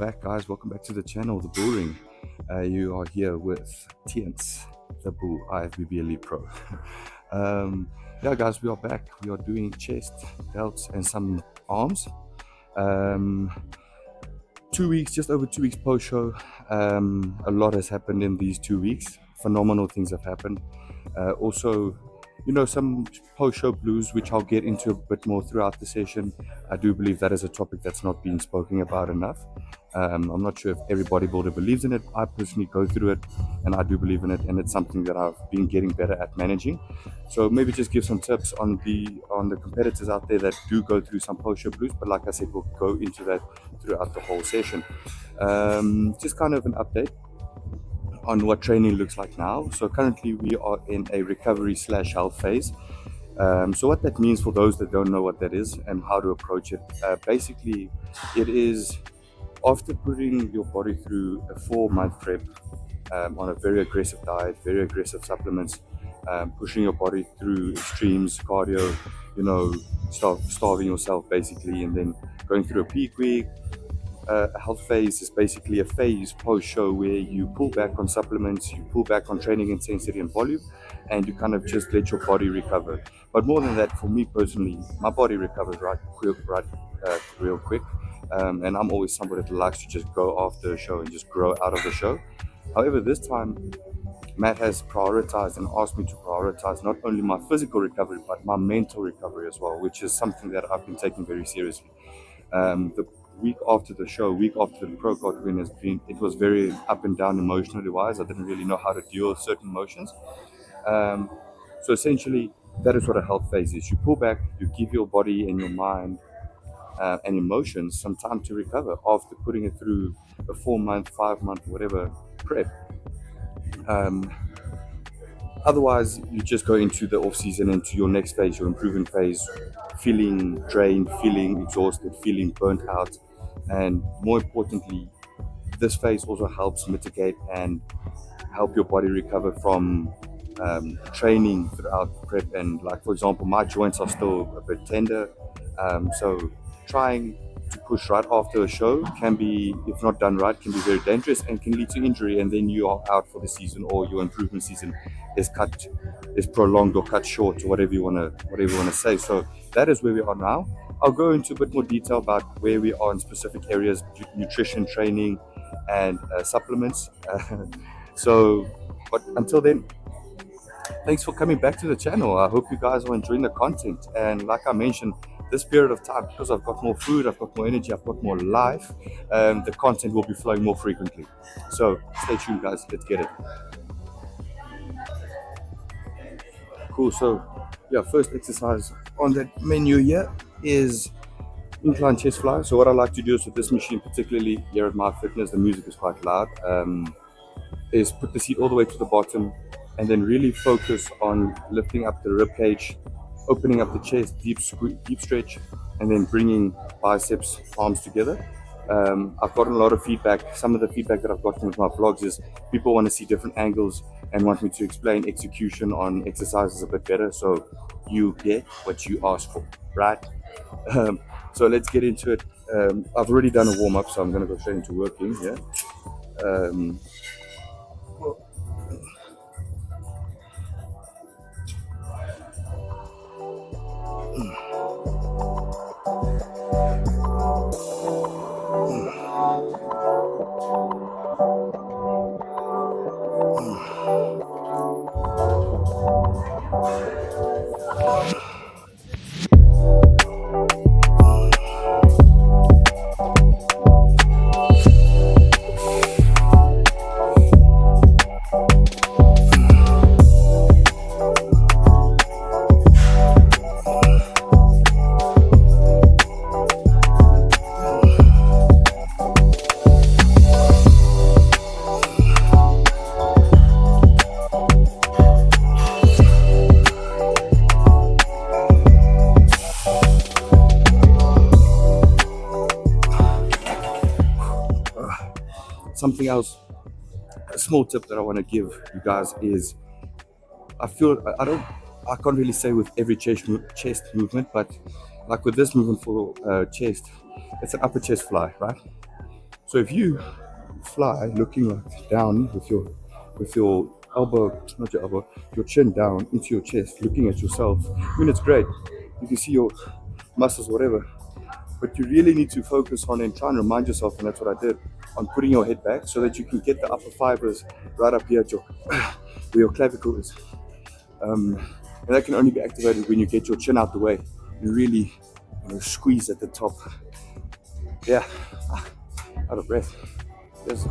back, guys. Welcome back to the channel, The Bull Ring. You are here with Tience, the Bull IFBB Elite Pro. Yeah, guys, we are back. We are doing chest, delts, and some arms. 2 weeks, just over 2 weeks post-show. A lot has happened in these 2 weeks. Phenomenal things have happened. Also, some post-show blues, which I'll get into a bit more throughout the session. I do believe that is a topic that's not being spoken about enough. I'm not sure if every bodybuilder believes in it. I personally go through it, and I do believe in it, and it's something that I've been getting better at managing. So maybe just give some tips on the competitors out there that do go through some post-show blues. But like I said, we'll go into that throughout the whole session. Just kind of an update on what training looks like now. So currently we are in a recovery / health phase. So what that means for those that don't know what that is and how to approach it, basically it is after putting your body through a 4-month prep on a very aggressive diet, very aggressive supplements, pushing your body through extremes, cardio, starving yourself basically, and then going through a peak week. A health phase is basically a phase post-show where you pull back on supplements, you pull back on training intensity and volume, and you kind of just let your body recover. But more than that, for me personally, my body recovers real quick, and I'm always somebody that likes to just go after a show and just grow out of the show. However, this time, Matt has prioritized and asked me to prioritize not only my physical recovery, but my mental recovery as well, which is something that I've been taking very seriously. The week after the show, week after the pro card win it was very up and down emotionally wise. I didn't really know how to deal with certain emotions. So essentially, that is what a health phase is. You pull back, you give your body and your mind and emotions some time to recover after putting it through a 4-month, 5-month, whatever prep. Otherwise, you just go into the off season, into your next phase, your improvement phase, feeling drained, feeling exhausted, feeling burnt out. And more importantly, this phase also helps mitigate and help your body recover from training throughout prep. And like, for example, my joints are still a bit tender. So trying to push right after a show can be, if not done right, can be very dangerous and can lead to injury, and then you are out for the season, or your improvement season is prolonged or cut short, or whatever you want to say. So that is where we are now. I'll go into a bit more detail about where we are in specific areas: nutrition, training, and supplements. But until then, thanks for coming back to the channel. I hope you guys are enjoying the content. And like I mentioned, this period of time, because I've got more food, I've got more energy, I've got more life, the content will be flowing more frequently. So stay tuned, guys. Let's get it. Cool. So yeah, first exercise on that menu here is incline chest fly. So what I like to do is with this machine, particularly here at My Fitness, the music is quite loud, is put the seat all the way to the bottom and then really focus on lifting up the rib cage, opening up the chest, deep stretch, and then bringing biceps, arms together. I've gotten a lot of feedback. Some of the feedback that I've gotten with my vlogs is people want to see different angles and want me to explain execution on exercises a bit better. So you get what you ask for, right? So let's get into it. I've already done a warm-up, so I'm going to go straight into working here. Something else, a small tip that I want to give you guys is, I can't really say with every chest movement, but like with this movement for chest, it's an upper chest fly, right? So if you fly looking like down with your elbow, not your elbow, your chin down into your chest, looking at yourself, I mean it's great. You can see your muscles, whatever. But you really need to focus on and try and remind yourself, and that's what I did, on putting your head back so that you can get the upper fibers right up here at your where your clavicle is. And that can only be activated when you get your chin out the way. You really, squeeze at the top. Yeah, out of breath. Yes.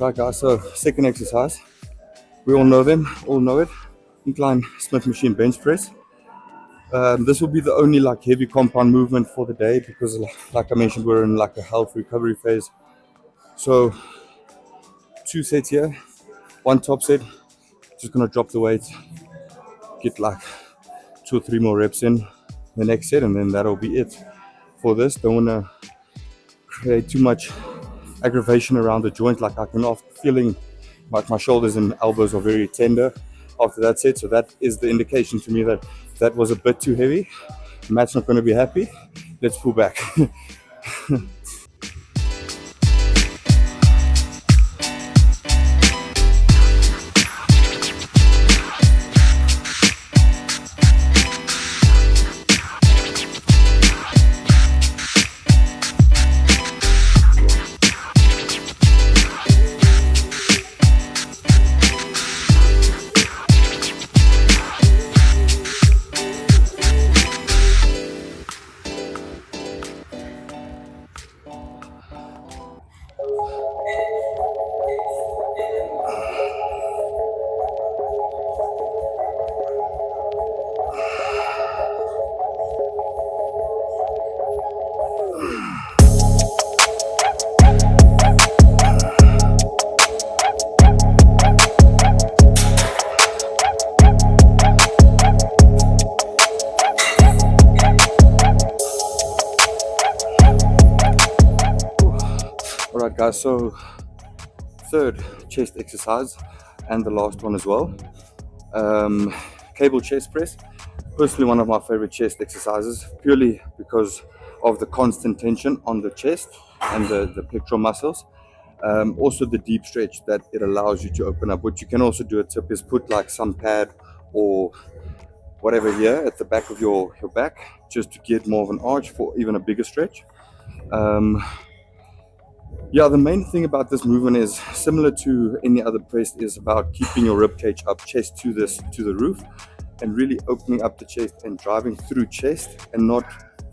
Right guys, so second exercise. We all know them, all know it. Incline Smith machine bench press. This will be the only like heavy compound movement for the day because like I mentioned, we're in like a health recovery phase. So 2 sets here, 1 top set, just gonna drop the weight, get like 2 or 3 more reps in the next set, and then that'll be it for this. Don't wanna create too much aggravation around the joint. Like I can often feeling like my shoulders and elbows are very tender after that set, so that is the indication to me that that was a bit too heavy. Matt's not going to be happy. Let's pull back. Alright guys, so third chest exercise and the last one as well. Cable chest press. Personally one of my favorite chest exercises, purely because of the constant tension on the chest and the pectoral muscles. Also the deep stretch that it allows you to open up. What you can also do, a tip, is put like some pad or whatever here at the back of your back, just to get more of an arch for even a bigger stretch. Yeah, the main thing about this movement is similar to any other press, is about keeping your rib cage up, chest to the roof, and really opening up the chest and driving through chest and not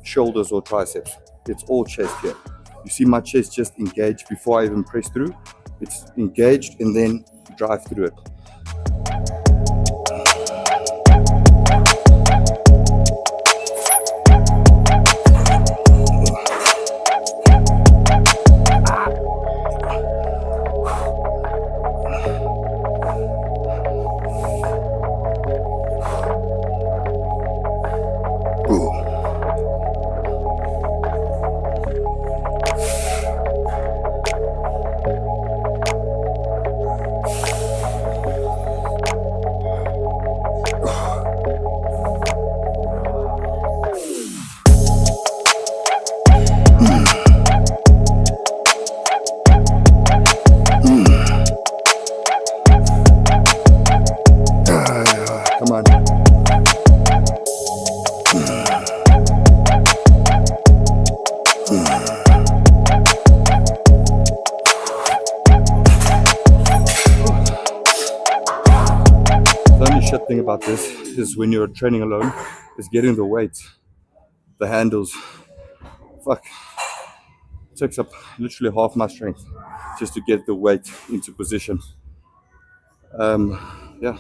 shoulders or triceps. It's all chest here. You see my chest just engaged before I even press through. It's engaged and then drive through it. thing about this is when you're training alone, is getting the weight, the handles. Fuck, takes up literally half my strength just to get the weight into position. Yeah.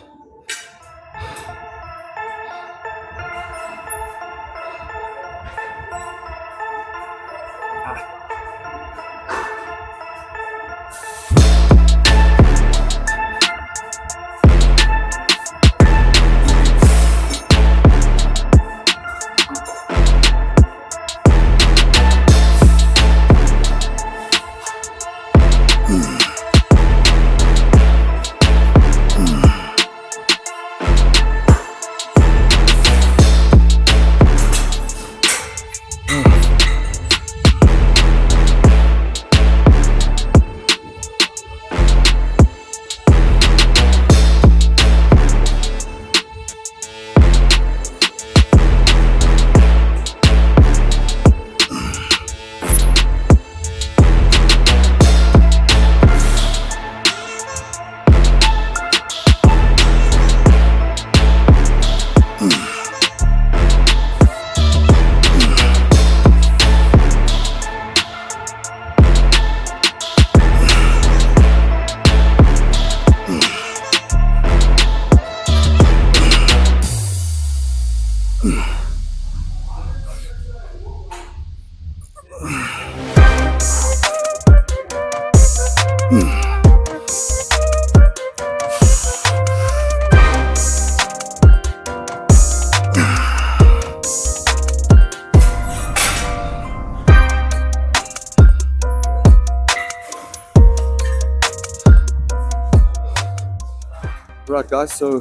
Right guys, so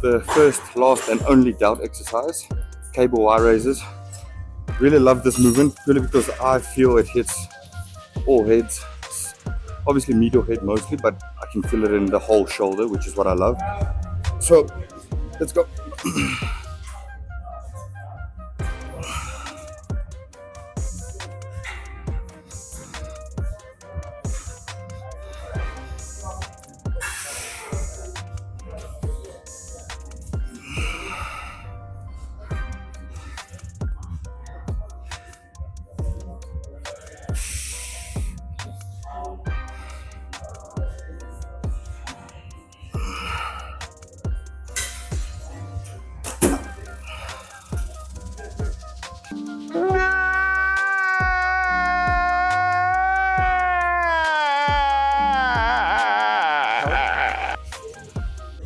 the first, last and only delt exercise, cable wire raises. Really love this movement purely because I feel it hits all heads. Obviously medial head mostly, but I can feel it in the whole shoulder, which is what I love. So let's go.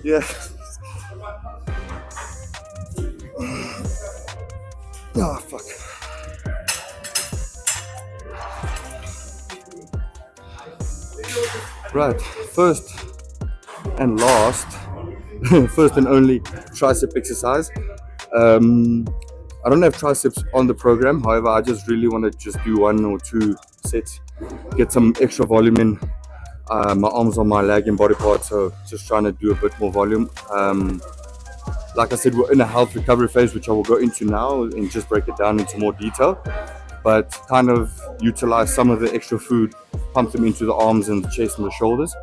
Yeah. Oh, fuck. Right, first and last, first and only tricep exercise. I don't have triceps on the program, however, I just really want to just do 1 or 2 sets, get some extra volume in. My arms on my leg and body part, so just trying to do a bit more volume. Like I said, we're in a health recovery phase, which I will go into now and just break it down into more detail, but kind of utilize some of the extra food, pump them into the arms and the chest and the shoulders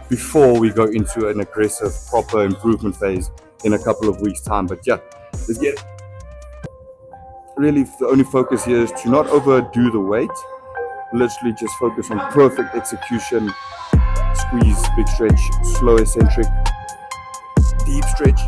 before we go into an aggressive proper improvement phase in a couple of weeks time. But yeah, let's get it. Really the only focus here is to not overdo the weight, literally just focus on perfect execution. Squeeze, big stretch, slow eccentric, deep stretch.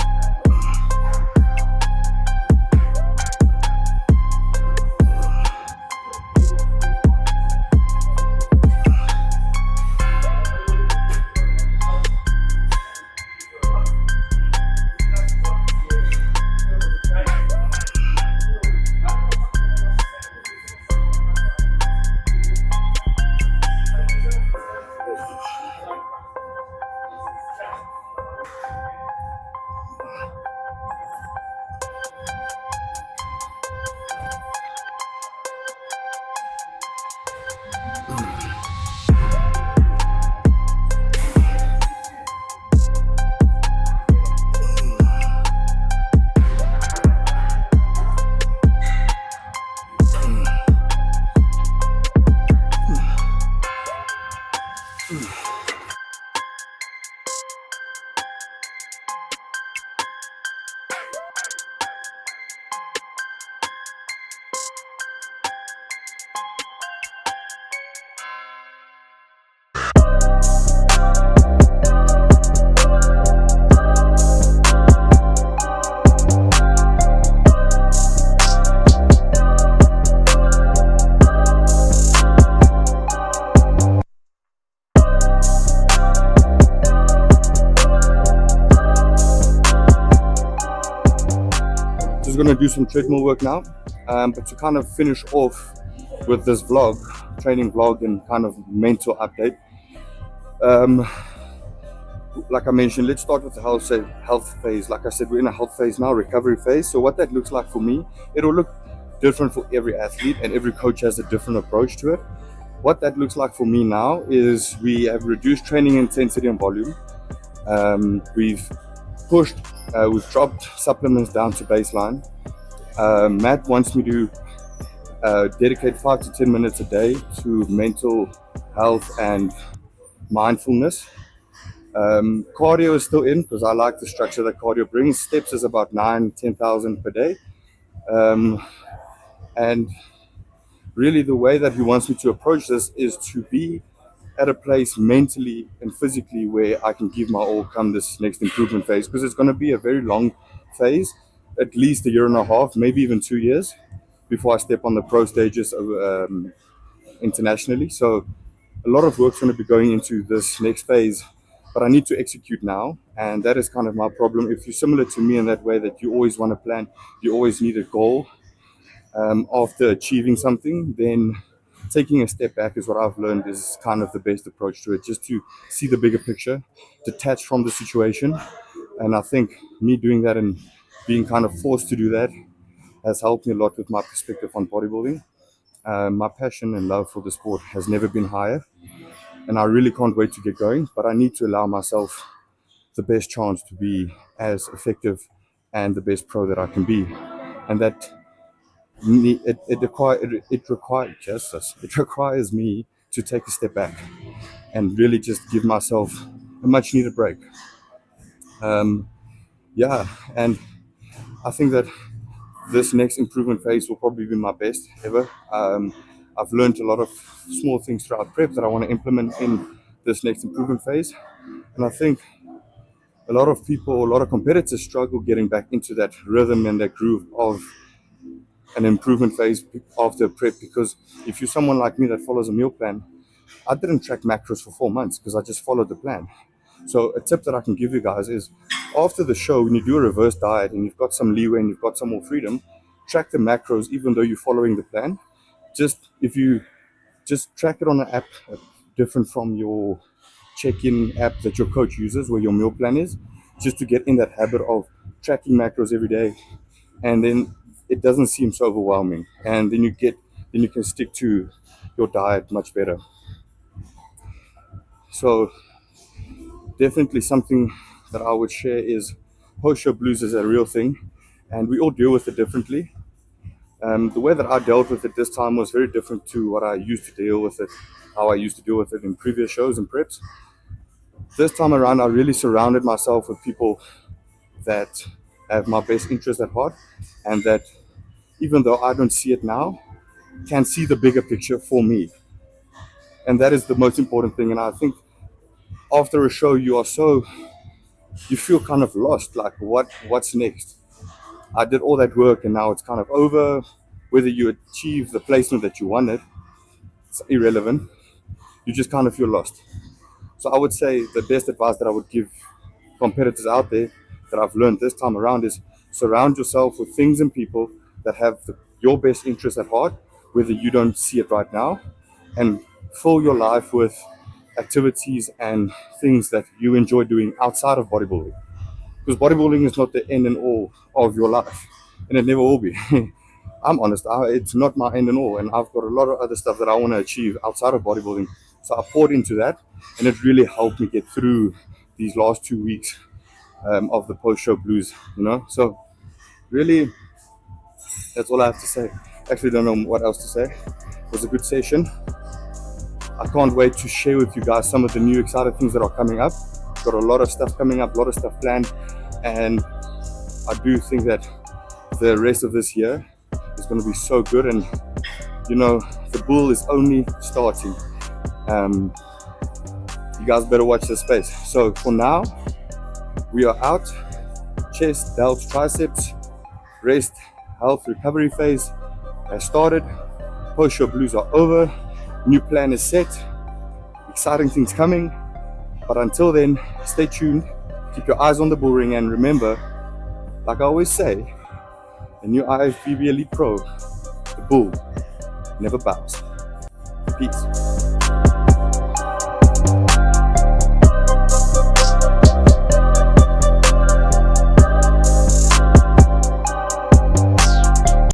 going to do some treadmill work now. But to kind of finish off with this vlog, training vlog and kind of mental update, like I mentioned, let's start with the health phase. Like I said, we're in a health phase now, recovery phase. So what that looks like for me, it'll look different for every athlete, and every coach has a different approach to it. What that looks like for me now is we have reduced training intensity and volume. We've dropped supplements down to baseline. Matt wants me to dedicate 5 to 10 minutes a day to mental health and mindfulness. Cardio is still in because I like the structure that cardio brings. Steps is about 10,000 per day. And really the way that he wants me to approach this is to be at a place mentally and physically where I can give my all come this next improvement phase, because it's going to be a very long phase, at least a year and a half, maybe even 2 years before I step on the pro stages internationally. So a lot of work's going to be going into this next phase, but I need to execute now, and that is kind of my problem. If you're similar to me in that way, that you always want to plan, you always need a goal after achieving something, then taking a step back is what I've learned is kind of the best approach to it, just to see the bigger picture, detach from the situation. And I think me doing that and being kind of forced to do that has helped me a lot with my perspective on bodybuilding. My passion and love for the sport has never been higher, and I really can't wait to get going, but I need to allow myself the best chance to be as effective and the best pro that I can be. And that it requires me to take a step back and really just give myself a much needed break. And I think that this next improvement phase will probably be my best ever. I've learned a lot of small things throughout prep that I want to implement in this next improvement phase, and I think a lot of competitors struggle getting back into that rhythm and that groove of an improvement phase after prep, because if you're someone like me that follows a meal plan, I didn't track macros for 4 months because I just followed the plan. So a tip that I can give you guys is, after the show, when you do a reverse diet and you've got some leeway and you've got some more freedom, track the macros even though you're following the plan. If you just track it on an app different from your check-in app that your coach uses, where your meal plan is, just to get in that habit of tracking macros every day, and then it doesn't seem so overwhelming, and then you can stick to your diet much better. So definitely something that I would share is post-show blues is a real thing, and we all deal with it differently. The way that I dealt with it this time was very different to what I used to deal with it, how I used to deal with it in previous shows and preps. This time around, I really surrounded myself with people that have my best interest at heart, and that, even though I don't see it now, can see the bigger picture for me. And that is the most important thing. And I think after a show, you feel kind of lost, like what's next? I did all that work and now it's kind of over. Whether you achieve the placement that you wanted, it's irrelevant. You just kind of feel lost. So I would say the best advice that I would give competitors out there that I've learned this time around is surround yourself with things and people that have your best interest at heart, whether you don't see it right now, and fill your life with activities and things that you enjoy doing outside of bodybuilding. Because bodybuilding is not the end and all of your life, and it never will be. I'm honest, it's not my end and all, and I've got a lot of other stuff that I want to achieve outside of bodybuilding. So I poured into that, and it really helped me get through these last 2 weeks of the post-show blues, So really, that's all I have to say. Actually, don't know what else to say. It was a good session. I can't wait to share with you guys some of the new exciting things that are coming up. Got a lot of stuff coming up, a lot of stuff planned, and I do think that the rest of this year is going to be so good, and the bull is only starting. You guys better watch this space. So for now, we are out. Chest, delts, triceps, rest, health, recovery phase has started. Post-show blues are over. New plan is set. Exciting things coming. But until then, stay tuned. Keep your eyes on the bull ring, and remember, like I always say, A new IFBB Elite Pro. The bull never bows. Peace.